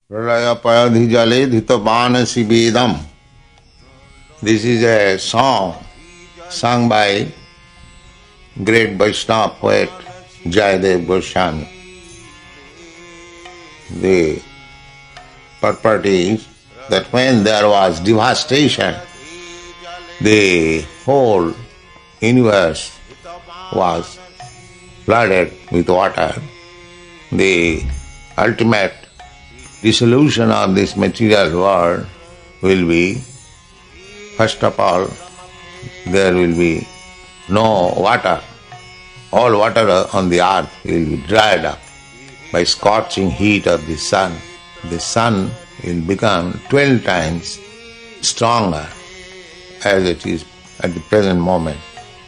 Pralaya payadhi jale dhitavanasi vedam. This is a song sung by great Vaishnava poet Jayadev Goswami. The purport is that when there was devastation, the whole universe was flooded with water. The ultimate dissolution of this material world will be, first of all, there will be no water. All water on the earth will be dried up by scorching heat of the sun. The sun will become 12 times stronger as it is at the present moment.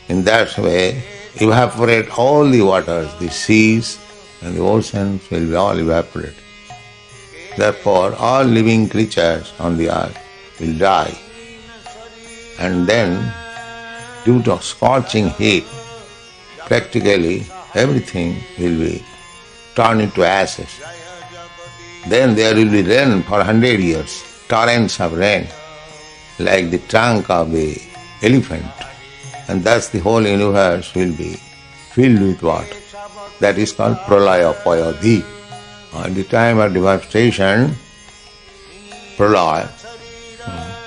In that way, evaporate all the waters, the seas and the oceans will be all evaporated. Therefore, all living creatures on the earth will die. And then, due to scorching heat, practically everything will be turned into ashes. Then there will be rain for 100 years, torrents of rain, like the trunk of the elephant. And thus the whole universe will be filled with water. That is called pralaya payadhi. At the time of devastation, pralaya,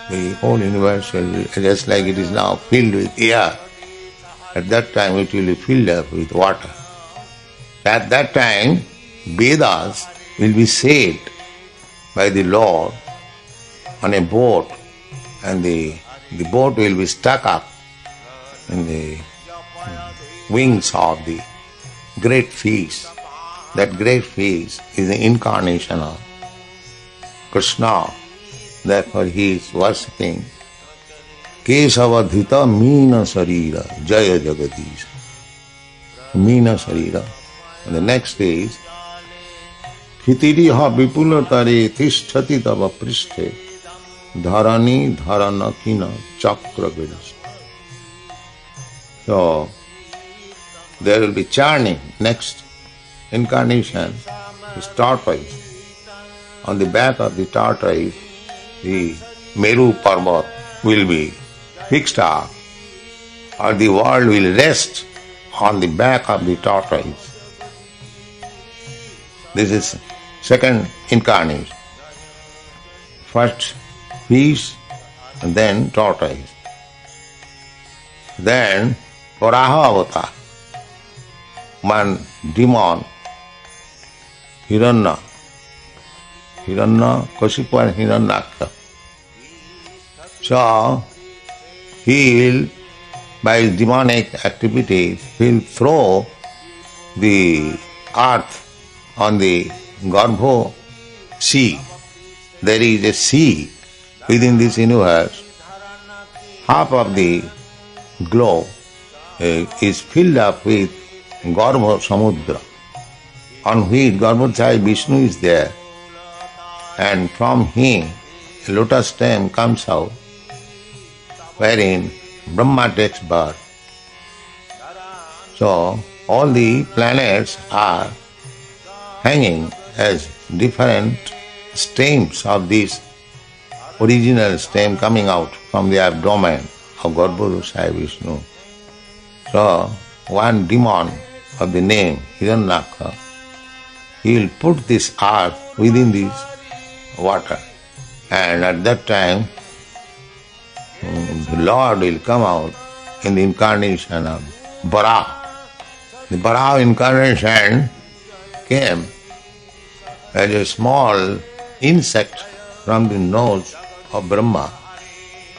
the whole universe will be just like it is now filled with air. At that time it will be filled up with water. At that time, Vedas will be sailed by the Lord on a boat, and the boat will be stuck up in the wings of the great fish. That great fish is the incarnation of Krishna. Therefore he is worshipping Kesavadhita Meena Sarira Jaya Jagdish. Meena Sarira. And the next is Khitiriha Vipulatare Tisthati Tava Pristhe Dharani Dharanakina Chakra Vidas. So there will be churning. Next incarnation is tortoise. On the back of the tortoise, the Meru Purport will be fixed up, or the world will rest on the back of the tortoise. This is second incarnation. First fish and then tortoise. Then Varaha avatar, one demon, Hiranya Kashipu and Hiranyaksha. So he will, by his demonic activities, he will throw the earth on the Garbho sea. There is a sea within this universe. Half of the globe is filled up with Garbho Samudra, on which Garbhodaya Vishnu is there, and from him a lotus stem comes out, wherein Brahma takes birth. So all the planets are hanging as different stems of this original stem coming out from the abdomen of Garbhodaya Vishnu. So one demon of the name Hiranyaksha, he will put this earth within this water, and at that time the Lord will come out in the incarnation of Varaha. The Varaha incarnation came as a small insect from the nose of Brahma,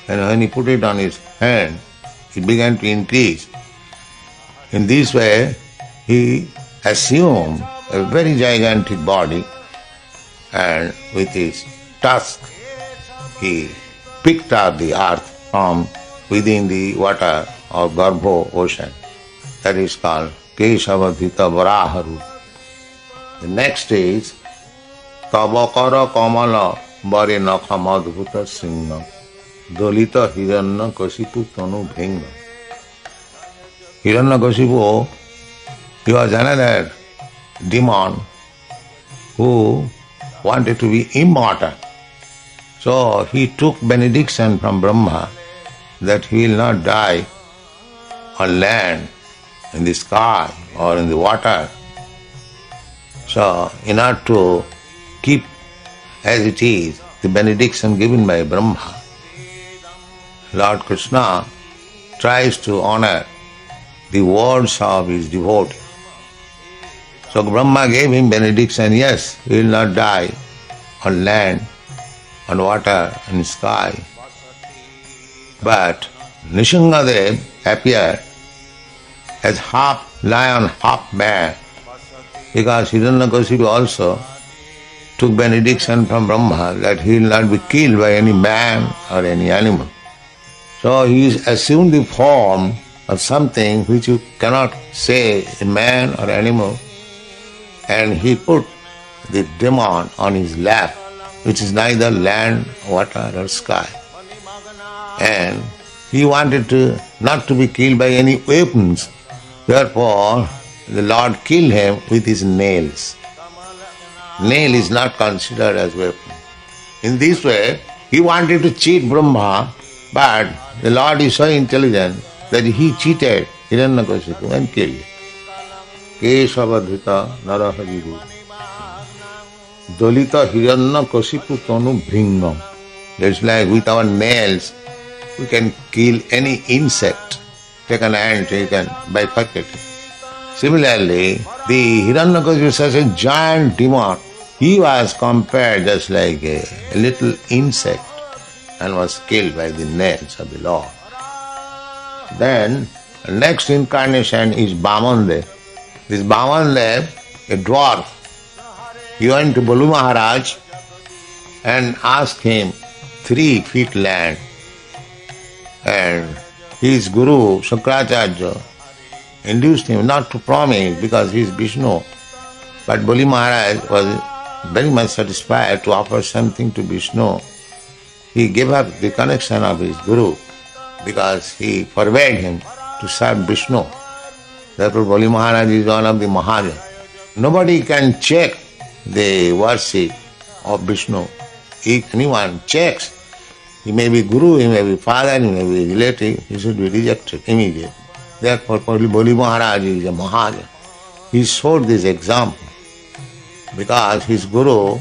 and when he put it on his hand, it began to increase. In this way, he assumed a very gigantic body, and with his tusk he picked up the earth from within the water of Garbho ocean. That is called Kesavadhita Varaharu. The next is Tavakara Kamala Bari Nakha Madhuta Singha Dolita Hiranya Kashipu Tanu Bhenga. Hiranyakashipu, he was another demon who wanted to be immortal. So he took benediction from Brahma that he will not die on land, in the sky or in the water. So in order to keep as it is the benediction given by Brahma, Lord Krishna tries to honor the words of his devotee. So Brahma gave him benediction, yes, he will not die on land, on water, in sky. But Nishingadev appeared as half lion, half bear, because Hiranyakashipu also took benediction from Brahma that he will not be killed by any man or any animal. So he assumed the form of something which you cannot say a man or animal, and he put the demon on his lap, which is neither land, water or sky. And he wanted not to be killed by any weapons. Therefore, the Lord killed him with his nails. Nail is not considered as weapon. In this way, he wanted to cheat Brahma, but the Lord is so intelligent that he cheated Hiranyakashipu and killed him. Keshavadhita narahaviru Dolita Hiranyakashipu tonu bhringam. It's like with our nails, we can kill any insect. Take an ant, you can bifurcate it. Similarly, the Hiranyakashipu is such a giant demon. He was compared just like a little insect and was killed by the nails of the Lord. Then, next incarnation is Vamandev. This Vamandev, a dwarf, he went to Balu Maharaj and asked him 3 feet land. And his guru, Shukracharya, induced him not to promise because he is Vishnu. But Bali Maharaj was very much satisfied to offer something to Vishnu. He gave up the connection of his guru because he forbade him to serve Vishnu. Therefore Bali Maharaj is one of the Mahajans. Nobody can check the worship of Vishnu. If anyone checks, he may be guru, he may be father, he may be relative, he should be rejected immediately. Therefore Bali Maharaj is a Mahajan. He showed this example because his guru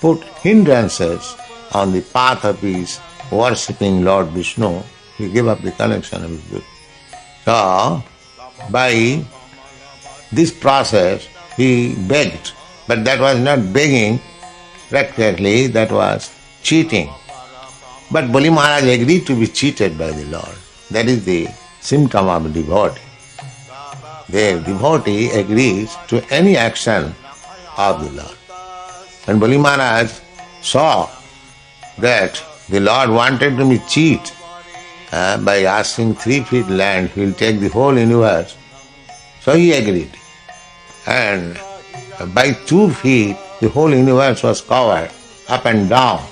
put hindrances on the path of his worshipping Lord Vishnu. He gave up the connection of his guru. So, by this process, he begged. But that was not begging practically, that was cheating. But Bali Maharaj agreed to be cheated by the Lord. That is the symptom of a devotee. The devotee agrees to any action of the Lord. When Bali Maharaj saw that the Lord wanted to be cheat by asking 3 feet land, he will take the whole universe. So he agreed. And by 2 feet, the whole universe was covered up and down.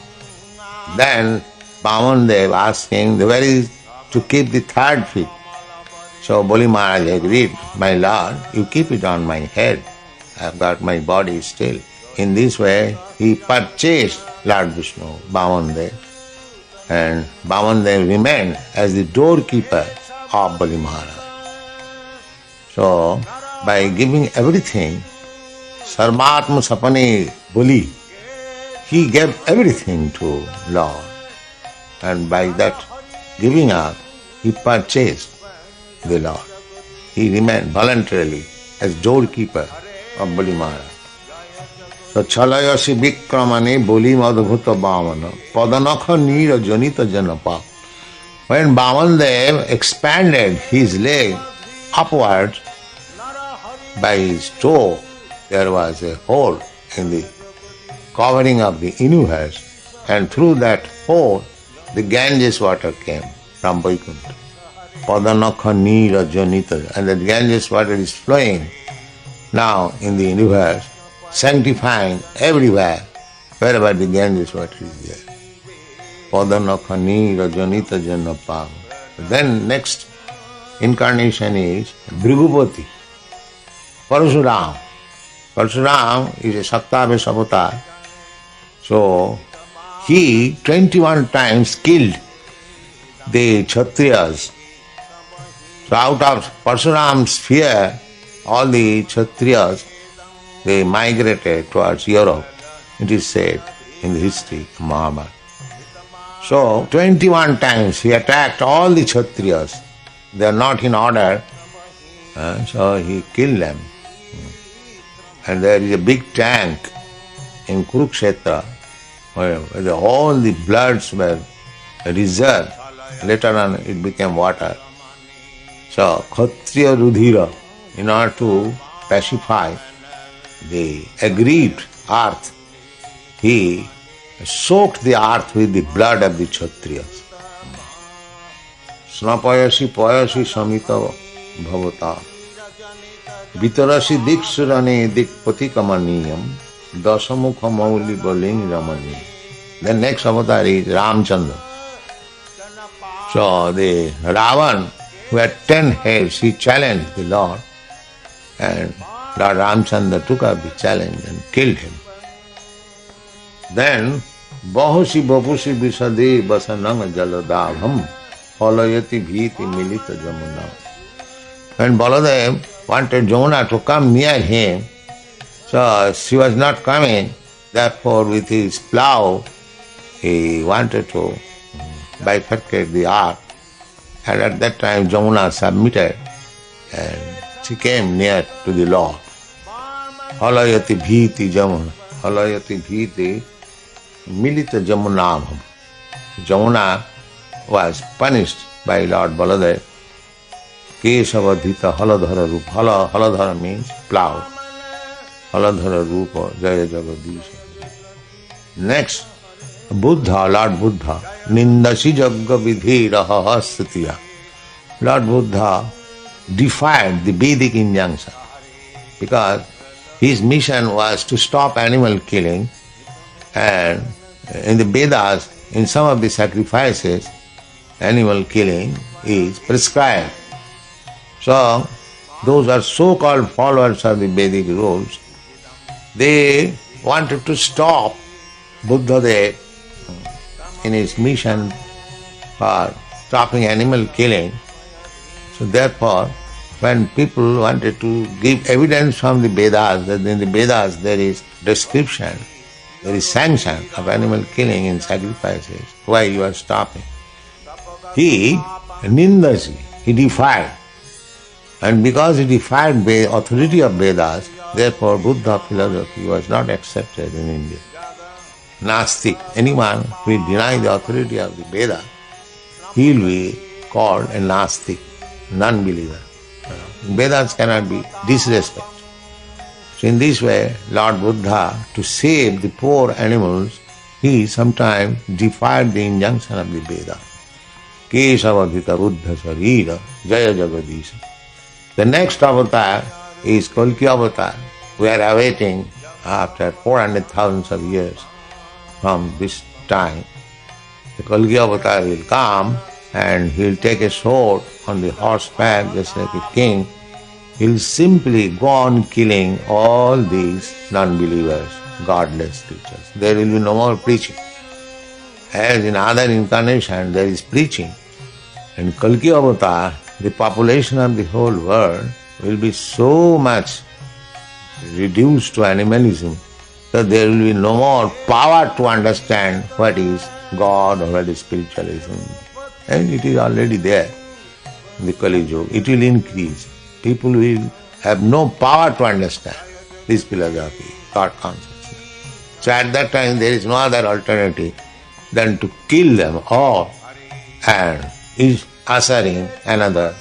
Then Vamandev asked him, where is to keep the 3rd feet? So Bali Maharaj agreed, my Lord, you keep it on my head. I have got my body still. In this way, he purchased Lord Vishnu, Vamandev, and Vamandev remained as the doorkeeper of Bali Maharaj. So, by giving everything, Sarvatma Sapane Bali, he gave everything to Lord. And by that giving up, he purchased the Lord. He remained voluntarily as doorkeeper of Bali Maharaj. So, Chalayasi Vikramane Bali Madhubhuta Bhamana Padanakha Nira Janita Janapa. When Vamandev expanded his leg upwards by his toe, there was a hole in the covering of the universe, and through that hole the Ganges water came from Vaikuntha. Padanakha Nira Janita, and the Ganges water is flowing now in the universe, sanctifying everywhere, wherever the Ganges water is there. Padanakha Nira Janita Janapa. Then next incarnation is Bhrigupati, Parasuram. Parasuram is a Saktavesh avatar. So he 21 times killed the Kshatriyas. So out of Parshuram's fear, all the Kshatriyas, they migrated towards Europe. It is said in the history of Mahabharata. So 21 times he attacked all the Kshatriyas. They are not in order, so he killed them. And there is a big tank in Kurukshetra where all the bloods were reserved. Later on it became water. So Kshatriya Rudhira, in order to pacify the aggrieved earth, he soaked the earth with the blood of the Kshatriyas. Snapayasi payasi samita bhavata vitarasi diksurane dikpatikamaniyam dasamukha mauli baling ramani. The next avatar is Ramchandra. So the Ravan, who had 10 heads, he challenged the Lord, and Lord Ramchandra took up the challenge and killed him. Then Bahusi Bapusi Visade Basanang Jaladabham Palayati Bhiti Milita Jamuna. When Baladev wanted Jamuna to come near him, so she was not coming, therefore with his plough he wanted to bifurcate the earth. And at that time Jamuna submitted and she came near to the Lord. Halayati Bhiti Jamuna. Halayati Bhiti Milita Jamunabham. Jamuna was punished by Lord Baladev. Kesavadhita Haladhara Rupa. Haladhara means plough. Haladhara Rupa Jaya Jagdish. Next, Buddha, Lord Buddha. Nindasi Jagga Vidhi Raha Satiya. Lord Buddha defied the Vedic injunction because his mission was to stop animal killing, and in the Vedas, in some of the sacrifices, animal killing is prescribed. So, those are so-called followers of the Vedic rules. They wanted to stop Buddha in his mission for stopping animal killing. So therefore, when people wanted to give evidence from the Vedas, that in the Vedas there is description, there is sanction of animal killing in sacrifices, why you are stopping? He nindasi, he defied. And because he defied the authority of Vedas, therefore Buddha philosophy was not accepted in India. Nastik, anyone who will deny the authority of the Veda, he will be called a Nastik, non-believer. Vedas cannot be disrespected. So in this way, Lord Buddha, to save the poor animals, he sometimes defied the injunction of the Veda. Kesavadhita Buddha Sarira Jaya Jagadish. The next avatar is Kalki avatar. We are awaiting after 400,000 of years from this time. The Kalki avatar will come and he will take a sword on the horseback just like a king. He will simply go on killing all these non-believers, godless creatures. There will be no more preaching. As in other incarnation there is preaching. In Kalki avatar, the population of the whole world will be so much reduced to animalism that there will be no more power to understand what is God or what is spiritualism. And it is already there in the Kali Yuga. It will increase. People will have no power to understand this philosophy, God consciousness. So at that time there is no other alternative than to kill them all and is ushering another